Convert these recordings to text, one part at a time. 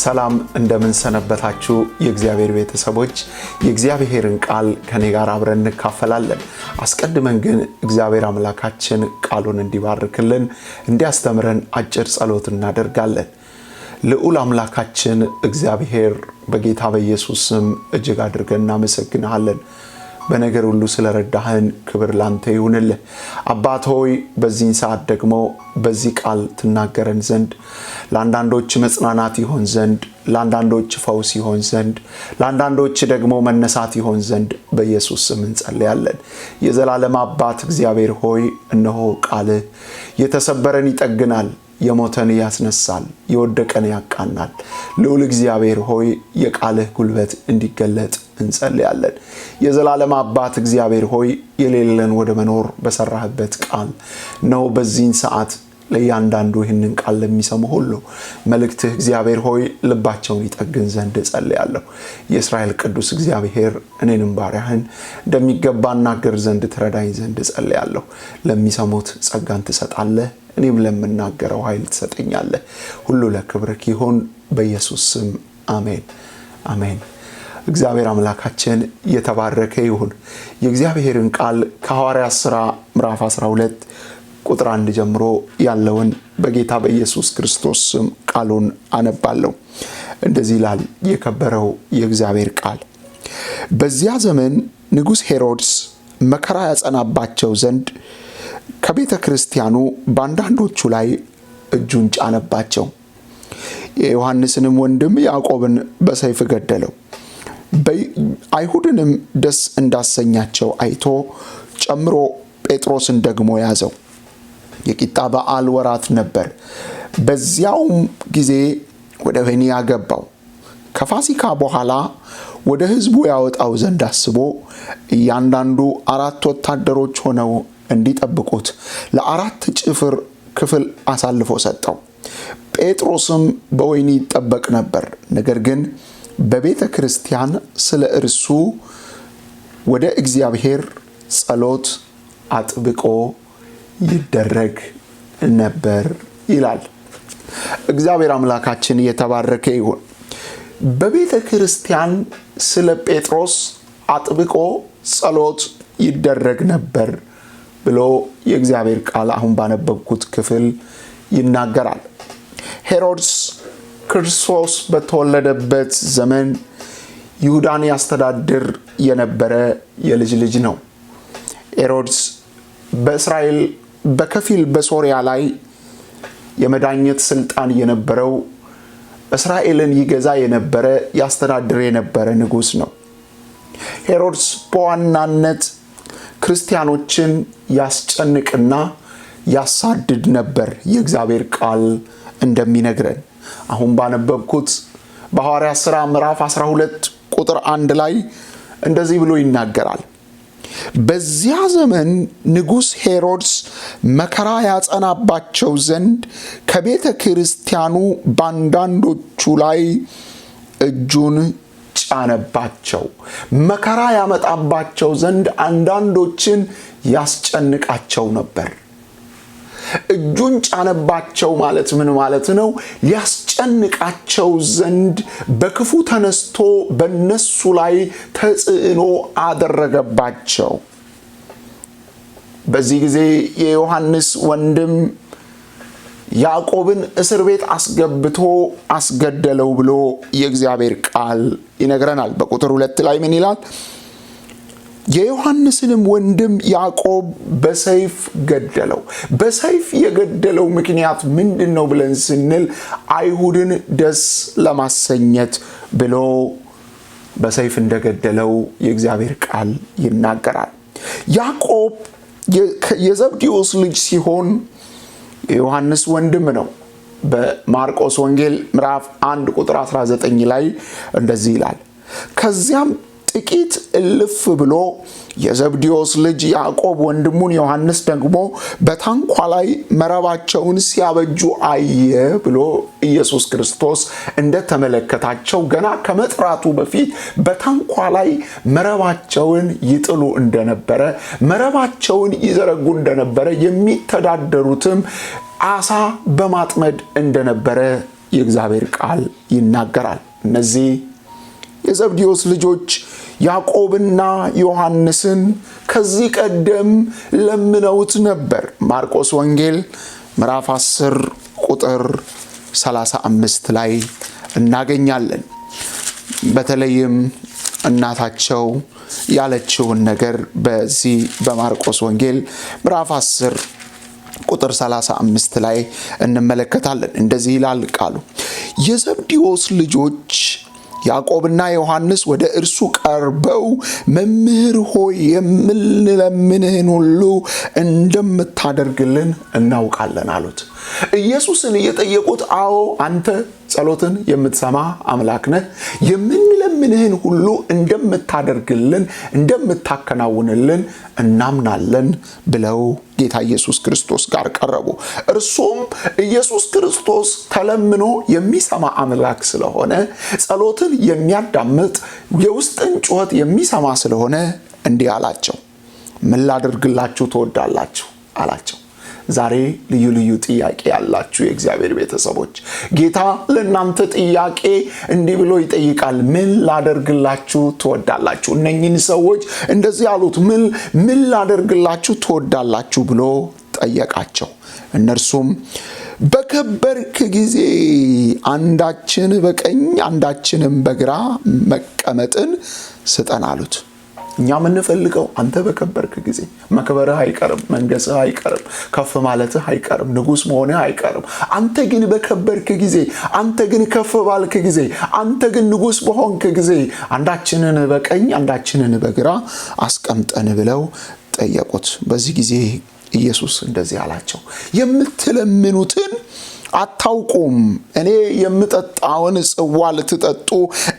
ሰላም እንደምን ሰነበታችሁ የእግዚአብሔር ቤተሰቦች የእግዚአብሔርን ቃል ከኔ ጋር አብረን እንካፈላለን። አስቀድመን ግን እግዚአብሔር አምላካችን ቃሉን እንዲባርክልን እንዲያስተምረን አጭር ጸሎት እናደርጋለን። ልዑል አምላካችን እግዚአብሔር በጌታ በኢየሱስ ስም እጅግ አድርገን እናመሰግንሃለን። በነገር ሁሉ ስለረዳህን ክብር ላንተ ይሁንልህ። አባት ሆይ በዚህ ሰዓት ደግሞ በዚህ ቃል ትናገረን ዘንድ ለአንዳንዶች መጽናናት ይሆን ዘንድ ለአንዳንዶች ፈውስ ይሆን ዘንድ ለአንዳንዶች ደግሞ መነሳት ይሆን ዘንድ በኢየሱስ ስም እንጸልያለን። የዘላለም አባት እግዚአብሔር ሆይ እነሆ ቃልህ የተሰበረን ይጠግናል፣ የሞተን ያስነሳል፣ የወደቀን ያቃናል። ልዑል እግዚአብሔር ሆይ የቃልህ ጉልበት እንዲገለጥ እንጸልያለን። የዘላለም አባት እግዚአብሔር ሆይ የሌለን ወደ መኖር በሰራህበት ቃል ነው በዚህ ሰዓት ለእያንዳንዱ ይህንን ቃል ለሚሰሙ ሁሉ መልእክትህ እግዚአብሔር ሆይ ልባቸውን ይጠግን ዘንድ ጸልያለሁ። የእስራኤል ቅዱስ እግዚአብሔር እኔንም ባሪያህን እንደሚገባ እናገር ዘንድ ትረዳኝ ዘንድ ጸልያለሁ። ለሚሰሙት ጸጋን ትሰጣለህ፣ እኔም ለምናገረው ኃይል ትሰጠኛለህ። ሁሉ ለክብርህ ይሁን በኢየሱስ ስም አሜን አሜን። እግዚአብሔር አምላካችን የተባረከ ይሁን። የእግዚአብሔርን ቃል ከሐዋርያት ሥራ ምዕራፍ 12 ቁጥር 1 ጀምሮ ያለውን በጌታ በኢየሱስ ክርስቶስ ስም ቃሉን አነባለሁ። እንደዚህ ይላል የከበረው የእግዚአብሔር ቃል። በዚያ ዘመን ንጉሥ ሄሮድስ መከራ ያጸናባቸው ዘንድ ከቤተ ክርስቲያኑ በአንዳንዶቹ ላይ እጁን ጫነባቸው። የዮሐንስንም ወንድም ያዕቆብን በሰይፍ ገደለው። አይሁድንም ደስ እንዳሰኛቸው አይቶ ጨምሮ ጴጥሮስን ደግሞ ያዘው። የቂጣ በዓል ወራት ነበር። በዚያውም ጊዜ ወደ ወህኒ አገባው። ከፋሲካ በኋላ ወደ ሕዝቡ ያወጣው ዘንድ አስቦ እያንዳንዱ 4 ወታደሮች ሆነው እንዲጠብቁት ለ4 ጭፍር ክፍል አሳልፎ ሰጠው። ጴጥሮስም በወህኒ ይጠበቅ ነበር። ነገር ግን በቤተ ክርስቲያን ስለ እርሱ ወደ እግዚአብሔር ጸሎት አጥብቆ ይደረግ ነበር ይላል። እግዚአብሔር አምላካችን የተባረከ ይሁን። በቤተ ክርስቲያን ስለ ጴጥሮስ አጥብቆ ጸሎት ይደረግ ነበር ብሎ የእግዚአብሔር ቃል አሁን ባነበብኩት ክፍል ይናገራል። ሄሮድስ ክርስቶስ በተወለደበት ዘመን ይሁዳን ያስተዳድር የነበረ የልጅ ልጅ ነው። ሄሮድስ በእስራኤል በከፊል በሶሪያ ላይ የመዳኘት ስልጣን የነበረው እስራኤልን ይገዛ የነበረ ያስተዳድር የነበረ ንጉስ ነው። ሄሮድስ በዋናነት ክርስቲያኖችን ያስጨንቅና ያሳድድ ነበር። የእግዚአብሔር ቃል እንደሚነግረን አሁን ባነበብኩት በሐዋርያት ሥራ ምዕራፍ 12 ቁጥር 1 ላይ እንደዚህ ብሎ ይናገራል። በዚያ ዘመን ንጉሥ ሄሮድስ መከራ ያጸናባቸው ዘንድ ከቤተ ክርስቲያኑ በአንዳንዶቹ ላይ እጁን ጫነባቸው። መከራ ያመጣባቸው ዘንድ አንዳንዶችን ያስጨንቃቸው ነበር። እጁን ጫነባቸው ማለት ምን ማለት ነው? ሊያስጨንቃቸው ዘንድ በክፉ ተነስቶ በነሱ ላይ ተጽዕኖ አደረገባቸው። በዚህ ጊዜ የዮሐንስ ወንድም ያዕቆብን እስር ቤት አስገብቶ አስገደለው ብሎ የእግዚአብሔር ቃል ይነግረናል። በቁጥር 2 ላይ ምን ይላል? የዮሐንስንም ወንድም ያዕቆብ በሰይፍ ገደለው። በሰይፍ የገደለው ምክንያት ምንድነው ብለን ስንል አይሁድን ደስ ለማሰኘት ብሎ በሰይፍ እንደገደለው የእግዚአብሔር ቃል ይናገራል። ያዕቆብ የዘብዴዎስ ልጅ ሲሆን የዮሐንስ ወንድም ነው። በማርቆስ ወንጌል ምዕራፍ 1 ቁጥር 19 ላይ እንደዚህ ይላል። ከዚያም ጥቂት እልፍ ብሎ የዘብዴዎስ ልጅ ያዕቆብ ወንድሙን ዮሐንስ ደግሞ በታንኳ ላይ መረባቸውን ሲያበጁ አየ ብሎ ኢየሱስ ክርስቶስ እንደተመለከታቸው ገና ከመጥራቱ በፊት በታንኳ ላይ መረባቸውን ይጥሉ እንደነበረ፣ መረባቸውን ይዘረጉ እንደነበረ፣ የሚተዳደሩትም አሳ በማጥመድ እንደነበረ የእግዚአብሔር ቃል ይናገራል። እነዚህ የዘብዴዎስ ልጆች ያዕቆብና ዮሐንስን ከዚህ ቀደም ለምነውት ነበር። ማርቆስ ወንጌል ምዕራፍ 10 ቁጥር 35 ላይ እናገኛለን። በተለይም እናታቸው ያለችውን ነገር በዚህ በማርቆስ ወንጌል ምዕራፍ 10 ቁጥር 35 ላይ እንመለከታለን። እንደዚህ ይላል ቃሉ። የዘብዴዎስ ልጆች ያዕቆብና ዮሐንስ ወደ እርሱ ቀርበው መምህር ሆይ የምንለምንህን ሁሉ እንደምታደርግልን እናውቃለን አሉት። ኢየሱስን እየጠየቁት፣ አዎ አንተ ጸሎትን የምትሰማ አምላክ ነህ፣ የምንለምንህን ሁሉ እንደምታደርግልን እንደምታከናውንልን እናምናለን ብለው ጌታ ኢየሱስ ክርስቶስ ጋር ቀረቡ። እርሱም ኢየሱስ ክርስቶስ ተለምኖ የሚሰማ አምላክ ስለሆነ፣ ጸሎትን የሚያዳምጥ የውስጥን ጩኸት የሚሰማ ስለሆነ እንዲህ አላቸው፣ ምን ላደርግላችሁ ትወዳላችሁ አላቸው። ዛሬ ልዩ ልዩ ጥያቄ ያላችሁ የእግዚአብሔር ቤተሰቦች ጌታ ለእናንተ ጥያቄ እንዲህ ብሎ ይጠይቃል። ምን ላደርግላችሁ ትወዳላችሁ? እነኚህን ሰዎች እንደዚህ አሉት፣ ምን ላደርግላችሁ ትወዳላችሁ ብሎ ጠየቃቸው። እነርሱም በከበርክ ጊዜ አንዳችን በቀኝ አንዳችንም በግራ መቀመጥን ስጠን አሉት። እኛ የምንፈልገው አንተ በከበርክ ጊዜ መክበርህ አይቀርም፣ መንገስህ አይቀርም፣ ከፍ ማለትህ አይቀርም፣ ንጉስ መሆንህ አይቀርም። አንተ ግን በከበርክ ጊዜ፣ አንተ ግን ከፍ ባልክ ጊዜ፣ አንተ ግን ንጉስ በሆንክ ጊዜ አንዳችንን በቀኝ አንዳችንን በግራ አስቀምጠን ብለው ጠየቁት። በዚህ ጊዜ ኢየሱስ እንደዚህ አላቸው፣ የምትለምኑትን አታውቁም። እኔ የምጠጣውን ጽዋ ልትጠጡ፣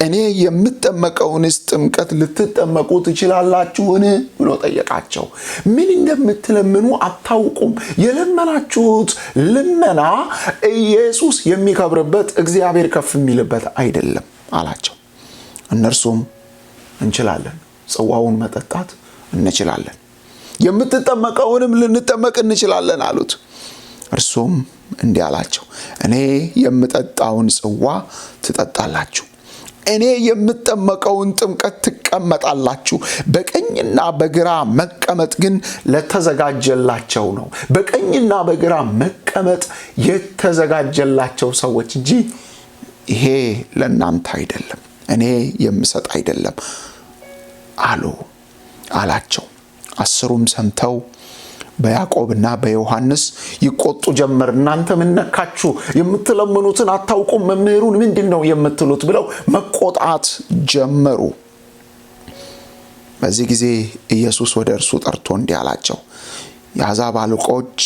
እኔ የምጠመቀውንስ ጥምቀት ልትጠመቁ ትችላላችሁን ብሎ ጠየቃቸው። ምን እንደምትለምኑ አታውቁም። የለመናችሁት ልመና ኢየሱስ የሚከብርበት፣ እግዚአብሔር ከፍ የሚልበት አይደለም አላቸው። እነርሱም እንችላለን፣ ጽዋውን መጠጣት እንችላለን፣ የምትጠመቀውንም ልንጠመቅ እንችላለን አሉት። እርሱም እንዲህ አላቸው፣ እኔ የምጠጣውን ጽዋ ትጠጣላችሁ፣ እኔ የምጠመቀውን ጥምቀት ትቀመጣላችሁ። በቀኝና በግራ መቀመጥ ግን ለተዘጋጀላቸው ነው። በቀኝና በግራ መቀመጥ የተዘጋጀላቸው ሰዎች እንጂ ይሄ ለእናንተ አይደለም፣ እኔ የምሰጥ አይደለም አላቸው። አስሩም ሰምተው በያዕቆብና በዮሐንስ ይቆጡ ጀመር። እናንተ ምን ነካችሁ? የምትለምኑትን አታውቁም፣ መምህሩን ምንድነው የምትሉት ብለው መቆጣት ጀመሩ። በዚህ ጊዜ ኢየሱስ ወደ እርሱ ጠርቶ እንዲህ አላቸው፣ የአሕዛብ አለቆች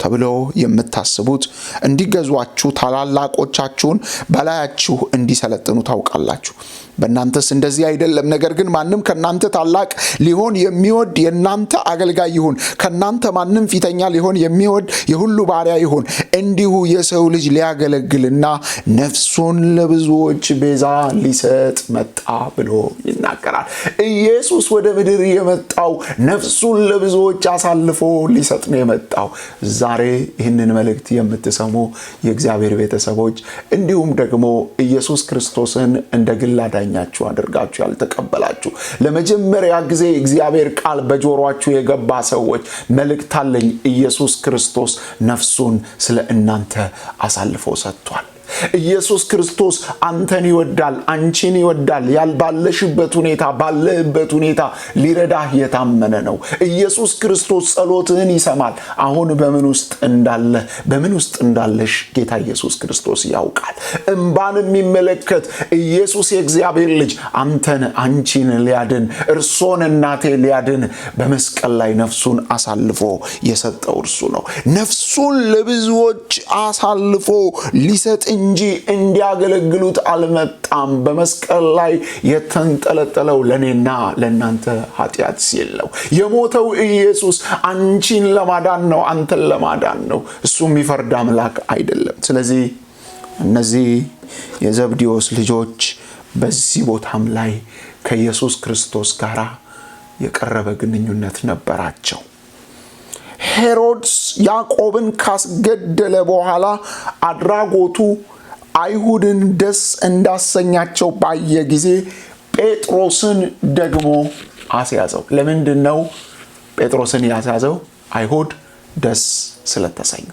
ተብሎ የምታስቡት እንዲገዟችሁ ታላላቆቻችሁን በላያችሁ እንዲሰለጥኑ ታውቃላችሁ። በእናንተስ እንደዚህ አይደለም። ነገር ግን ማንም ከእናንተ ታላቅ ሊሆን የሚወድ የእናንተ አገልጋይ ይሁን፣ ከእናንተ ማንም ፊተኛ ሊሆን የሚወድ የሁሉ ባሪያ ይሁን። እንዲሁ የሰው ልጅ ሊያገለግልና ነፍሱን ለብዙዎች ቤዛ ሊሰጥ መጣ ብሎ ይናገራል። ኢየሱስ ወደ ምድር የመጣው ነፍሱን ለብዙዎች አሳልፎ ሊሰጥ ነው የመጣው። ዛሬ ይህንን መልእክት የምትሰሙ የእግዚአብሔር ቤተሰቦች እንዲሁም ደግሞ ኢየሱስ ክርስቶስን እንደ ግል አዳኛችሁ አድርጋችሁ ያልተቀበላችሁ ለመጀመሪያ ጊዜ እግዚአብሔር ቃል በጆሮአችሁ የገባ ሰዎች መልእክት አለኝ። ኢየሱስ ክርስቶስ ነፍሱን ስለ እናንተ አሳልፎ ሰጥቷል። ኢየሱስ ክርስቶስ አንተን ይወዳል፣ አንቺን ይወዳል። ያልባለሽበት ሁኔታ ባለህበት ሁኔታ ሊረዳህ የታመነ ነው። ኢየሱስ ክርስቶስ ጸሎትህን ይሰማል። አሁን በምን ውስጥ እንዳለሽ ጌታ ኢየሱስ ክርስቶስ ያውቃል። እንባን የሚመለከት ኢየሱስ የእግዚአብሔር ልጅ አንተን አንቺን ሊያድን እርሶን እናቴ ሊያድን በመስቀል ላይ ነፍሱን አሳልፎ የሰጠው እርሱ ነው። ነፍሱን ለብዙዎች አሳልፎ ሊሰጥ እንጂ እንዲያገለግሉት አልመጣም። በመስቀል ላይ የተንጠለጠለው ለኔና ለናንተ ኃጢአት ሲል ነው። የሞተው ኢየሱስ አንቺን ለማዳን ነው፣ አንተን ለማዳን ነው። እሱ የሚፈርድ አምላክ አይደለም። ስለዚህ እነዚህ የዘብዴዎስ ልጆች በዚህ ቦታም ላይ ከኢየሱስ ክርስቶስ ጋር የቀረበ ግንኙነት ነበራቸው። ሄሮድስ ያዕቆብን ካስገደለ በኋላ አድራጎቱ አይሁድን ደስ እንዳሰኛቸው ባየ ጊዜ ጴጥሮስን ደግሞ አስያዘው። ለምንድነው ጴጥሮስን ያስያዘው? አይሁድ ደስ ስለተሰኙ።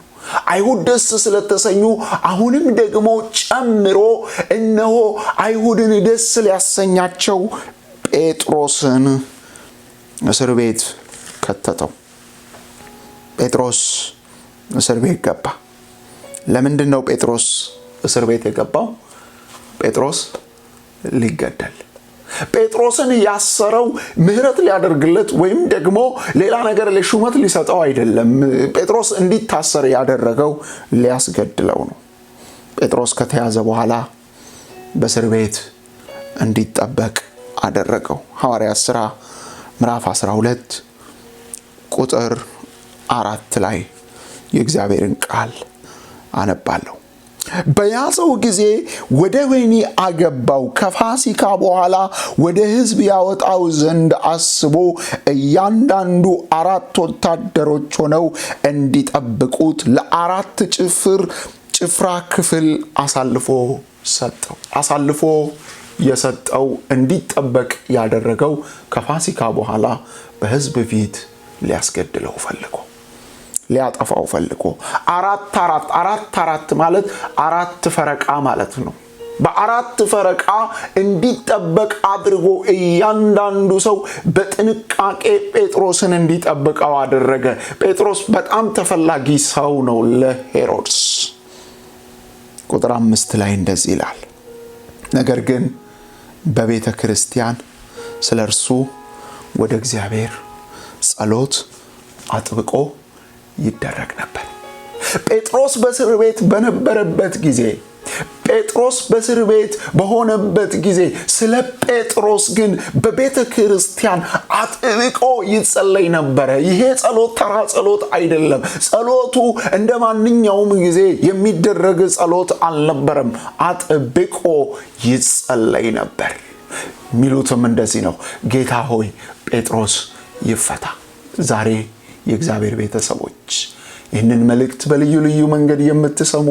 አይሁድ ደስ ስለተሰኙ አሁንም ደግሞ ጨምሮ እነሆ አይሁድን ደስ ሊያሰኛቸው ጴጥሮስን እስር ቤት ከተተው። ጴጥሮስ እስር ቤት ገባ። ለምንድነው ጴጥሮስ እስር ቤት የገባው? ጴጥሮስ ሊገደል። ጴጥሮስን ያሰረው ምህረት ሊያደርግለት ወይም ደግሞ ሌላ ነገር ለሹመት ሊሰጠው አይደለም። ጴጥሮስ እንዲታሰር ያደረገው ሊያስገድለው ነው። ጴጥሮስ ከተያዘ በኋላ በእስር ቤት እንዲጠበቅ አደረገው። ሐዋርያት ሥራ ምዕራፍ 12 ቁጥር 4 ላይ የእግዚአብሔርን ቃል አነባለሁ። በያዘው ጊዜ ወደ ወህኒ አገባው። ከፋሲካ በኋላ ወደ ሕዝብ ያወጣው ዘንድ አስቦ እያንዳንዱ 4 ወታደሮች ሆነው እንዲጠብቁት ለአራት ጭፍራ ክፍል አሳልፎ ሰጠው። አሳልፎ የሰጠው እንዲጠበቅ ያደረገው ከፋሲካ በኋላ በሕዝብ ፊት ሊያስገድለው ፈልጎ ሊያጠፋው ፈልጎ አራት ማለት 4 ፈረቃ ማለት ነው። በ4 ፈረቃ እንዲጠበቅ አድርጎ እያንዳንዱ ሰው በጥንቃቄ ጴጥሮስን እንዲጠብቀው አደረገ። ጴጥሮስ በጣም ተፈላጊ ሰው ነው ለሄሮድስ። ቁጥር 5 ላይ እንደዚህ ይላል፣ ነገር ግን በቤተ ክርስቲያን ስለ እርሱ ወደ እግዚአብሔር ጸሎት አጥብቆ ይደረግ ነበር። ጴጥሮስ በእስር ቤት በነበረበት ጊዜ፣ ጴጥሮስ በእስር ቤት በሆነበት ጊዜ ስለ ጴጥሮስ ግን በቤተ ክርስቲያን አጥብቆ ይጸለይ ነበረ። ይሄ ጸሎት ተራ ጸሎት አይደለም። ጸሎቱ እንደ ማንኛውም ጊዜ የሚደረግ ጸሎት አልነበረም። አጥብቆ ይጸለይ ነበር። ሚሉትም እንደዚህ ነው፣ ጌታ ሆይ ጴጥሮስ ይፈታ። ዛሬ የእግዚአብሔር ቤተሰቦች ይህንን መልእክት በልዩ ልዩ መንገድ የምትሰሙ፣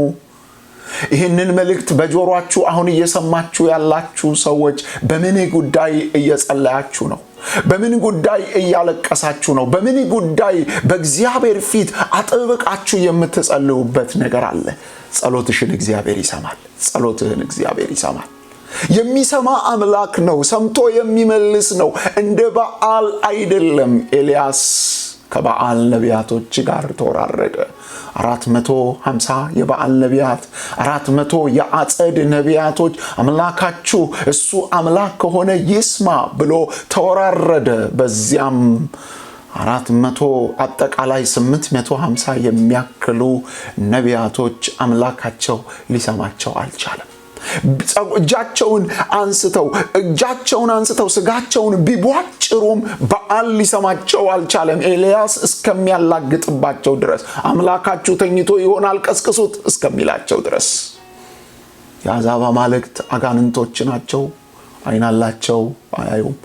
ይህንን መልእክት በጆሮአችሁ አሁን እየሰማችሁ ያላችሁ ሰዎች በምን ጉዳይ እየጸለያችሁ ነው? በምን ጉዳይ እያለቀሳችሁ ነው? በምን ጉዳይ በእግዚአብሔር ፊት አጥብቃችሁ የምትጸልዩበት ነገር አለ? ጸሎትሽን እግዚአብሔር ይሰማል። ጸሎትህን እግዚአብሔር ይሰማል። የሚሰማ አምላክ ነው። ሰምቶ የሚመልስ ነው። እንደ በዓል አይደለም። ኤልያስ ከበዓል ነቢያቶች ጋር ተወራረደ። 450 የበዓል ነቢያት፣ 400 የአጸድ ነቢያቶች አምላካችሁ እሱ አምላክ ከሆነ ይስማ ብሎ ተወራረደ። በዚያም 400 አጠቃላይ 850 የሚያክሉ ነቢያቶች አምላካቸው ሊሰማቸው አልቻለም። እጃቸውን አንስተው ስጋቸውን ቢቧጭሩም በዓል ሊሰማቸው አልቻለም። ኤልያስ እስከሚያላግጥባቸው ድረስ አምላካችሁ ተኝቶ ይሆናል ቀስቅሱት እስከሚላቸው ድረስ። የአሕዛብ አማልክት አጋንንቶች ናቸው። ዓይን አላቸው አያዩም፣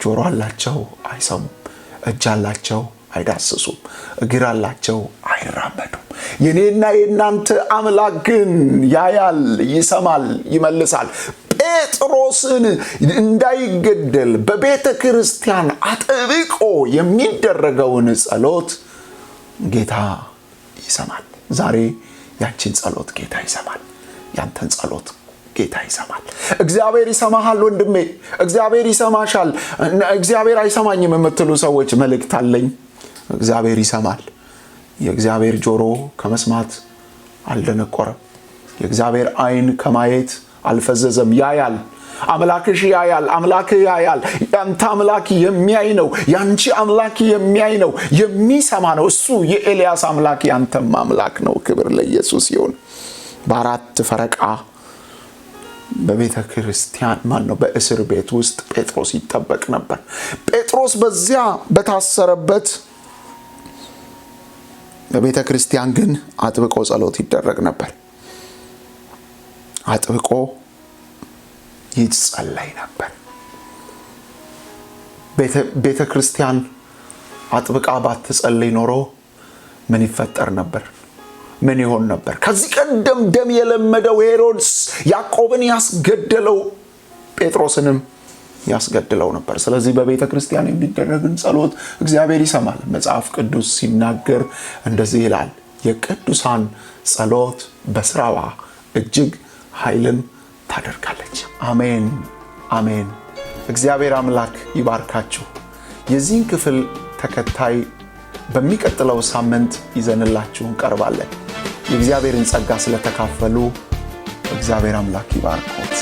ጆሮ አላቸው አይሰሙም፣ እጅ አላቸው አይዳስሱም፣ እግር አላቸው አይራመዱም። የኔና የናንተ አምላክ ግን ያያል፣ ይሰማል፣ ይመልሳል። ጴጥሮስን እንዳይገደል በቤተ ክርስቲያን አጥብቆ የሚደረገውን ጸሎት ጌታ ይሰማል። ዛሬ ያንቺን ጸሎት ጌታ ይሰማል። ያንተን ጸሎት ጌታ ይሰማል። እግዚአብሔር ይሰማሃል ወንድሜ፣ እግዚአብሔር ይሰማሻል። እግዚአብሔር አይሰማኝም የምትሉ ሰዎች መልእክት አለኝ። እግዚአብሔር ይሰማል። የእግዚአብሔር ጆሮ ከመስማት አልደነቆረም። የእግዚአብሔር ዓይን ከማየት አልፈዘዘም። ያያል። አምላክሽ ያያል። አምላክህ ያያል። ያንተ አምላክ የሚያይ ነው። ያንቺ አምላክ የሚያይ ነው፣ የሚሰማ ነው። እሱ የኤልያስ አምላክ ያንተም አምላክ ነው። ክብር ለኢየሱስ ይሁን። በአራት ፈረቃ በቤተ ክርስቲያን በእስር ቤት ውስጥ ጴጥሮስ ይጠበቅ ነበር። ጴጥሮስ በዚያ በታሰረበት በቤተ ክርስቲያን ግን አጥብቆ ጸሎት ይደረግ ነበር። አጥብቆ ይጸለይ ነበር። ቤተ ክርስቲያን አጥብቃ ባትጸለይ ኖሮ ምን ይፈጠር ነበር? ምን ይሆን ነበር? ከዚህ ቀደም ደም የለመደው ሄሮድስ ያዕቆብን ያስገደለው ጴጥሮስንም ያስገድለው ነበር። ስለዚህ በቤተ ክርስቲያን የሚደረግን ጸሎት እግዚአብሔር ይሰማል። መጽሐፍ ቅዱስ ሲናገር እንደዚህ ይላል፣ የቅዱሳን ጸሎት በስራዋ እጅግ ኃይልን ታደርጋለች። አሜን አሜን። እግዚአብሔር አምላክ ይባርካችሁ። የዚህን ክፍል ተከታይ በሚቀጥለው ሳምንት ይዘንላችሁ እንቀርባለን። የእግዚአብሔርን ጸጋ ስለተካፈሉ እግዚአብሔር አምላክ ይባርኮት።